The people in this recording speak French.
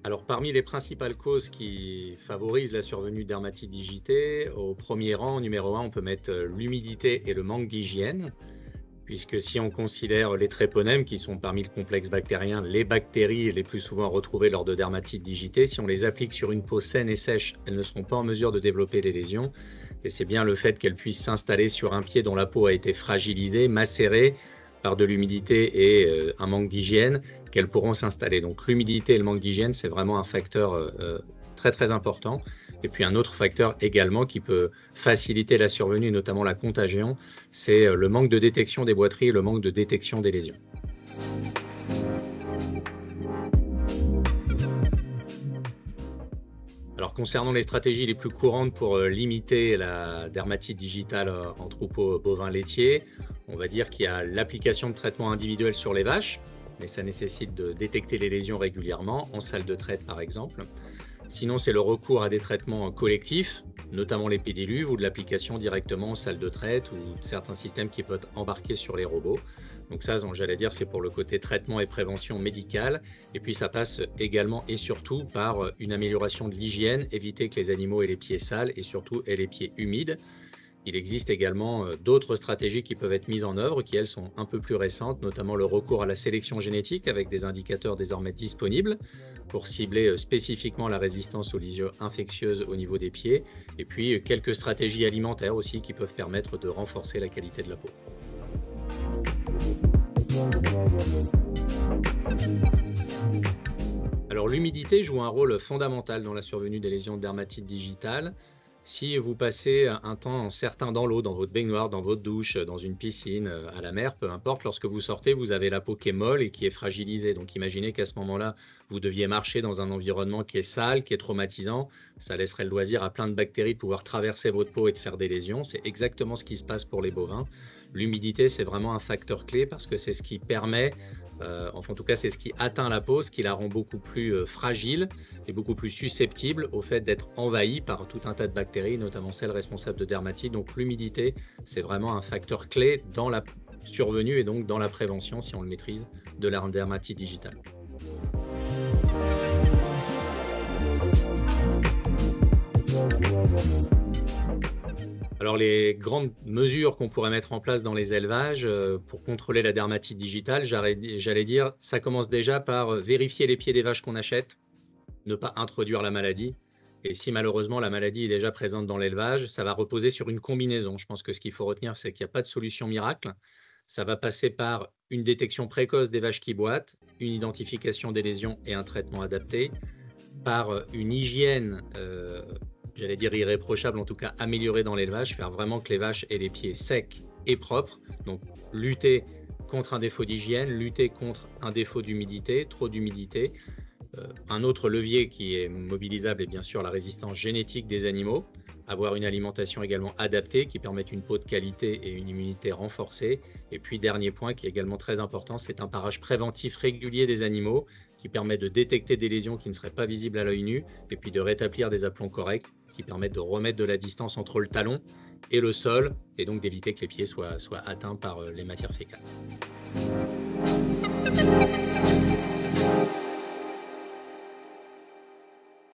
Alors, parmi les principales causes qui favorisent la survenue de dermatite digitée, au premier rang, numéro 1, on peut mettre l'humidité et le manque d'hygiène, puisque si on considère les tréponèmes, qui sont parmi le complexe bactérien les bactéries les plus souvent retrouvées lors de dermatite digitée, si on les applique sur une peau saine et sèche, elles ne seront pas en mesure de développer les lésions. Et c'est bien le fait qu'elles puissent s'installer sur un pied dont la peau a été fragilisée, macérée par de l'humidité et un manque d'hygiène, qu'elles pourront s'installer. Donc l'humidité et le manque d'hygiène, c'est vraiment un facteur très très important. Et puis un autre facteur également qui peut faciliter la survenue, notamment la contagion, c'est le manque de détection des boiteries et le manque de détection des lésions. Alors concernant les stratégies les plus courantes pour limiter la dermatite digitale en troupeaux bovins laitiers, on va dire qu'il y a l'application de traitements individuels sur les vaches, mais ça nécessite de détecter les lésions régulièrement, en salle de traite par exemple. Sinon, c'est le recours à des traitements collectifs, notamment les pédiluves ou de l'application directement en salle de traite ou certains systèmes qui peuvent embarquer sur les robots. Donc ça, j'allais dire, c'est pour le côté traitement et prévention médicale. Et puis ça passe également et surtout par une amélioration de l'hygiène, éviter que les animaux aient les pieds sales et surtout aient les pieds humides. Il existe également d'autres stratégies qui peuvent être mises en œuvre, qui elles sont un peu plus récentes, notamment le recours à la sélection génétique avec des indicateurs désormais disponibles pour cibler spécifiquement la résistance aux lésions infectieuses au niveau des pieds, et puis quelques stratégies alimentaires aussi qui peuvent permettre de renforcer la qualité de la peau. Alors l'humidité joue un rôle fondamental dans la survenue des lésions de dermatite digitale. Si vous passez un temps certain dans l'eau, dans votre baignoire, dans votre douche, dans une piscine, à la mer, peu importe, lorsque vous sortez, vous avez la peau qui est molle et qui est fragilisée. Donc imaginez qu'à ce moment-là, vous deviez marcher dans un environnement qui est sale, qui est traumatisant. Ça laisserait le loisir à plein de bactéries de pouvoir traverser votre peau et de faire des lésions. C'est exactement ce qui se passe pour les bovins. L'humidité, c'est vraiment un facteur clé parce que c'est ce qui permet, enfin en tout cas c'est ce qui atteint la peau, ce qui la rend beaucoup plus fragile et beaucoup plus susceptible au fait d'être envahie par tout un tas de bactéries, notamment celles responsables de dermatite. Donc l'humidité, c'est vraiment un facteur clé dans la survenue et donc dans la prévention, si on le maîtrise, de la dermatite digitale. Alors les grandes mesures qu'on pourrait mettre en place dans les élevages pour contrôler la dermatite digitale, j'allais dire, ça commence déjà par vérifier les pieds des vaches qu'on achète, ne pas introduire la maladie. Et si malheureusement la maladie est déjà présente dans l'élevage, ça va reposer sur une combinaison. Je pense que ce qu'il faut retenir, c'est qu'il n'y a pas de solution miracle. Ça va passer par une détection précoce des vaches qui boitent, une identification des lésions et un traitement adapté, par une hygiène j'allais dire irréprochable, en tout cas améliorée dans l'élevage, faire vraiment que les vaches aient les pieds secs et propres, donc lutter contre un défaut d'hygiène, lutter contre un défaut d'humidité, trop d'humidité. Un autre levier qui est mobilisable est bien sûr la résistance génétique des animaux, avoir une alimentation également adaptée qui permette une peau de qualité et une immunité renforcée. Et puis dernier point qui est également très important, c'est un parage préventif régulier des animaux qui permet de détecter des lésions qui ne seraient pas visibles à l'œil nu et puis de rétablir des aplombs corrects qui permettent de remettre de la distance entre le talon et le sol et donc d'éviter que les pieds soient atteints par les matières fécales.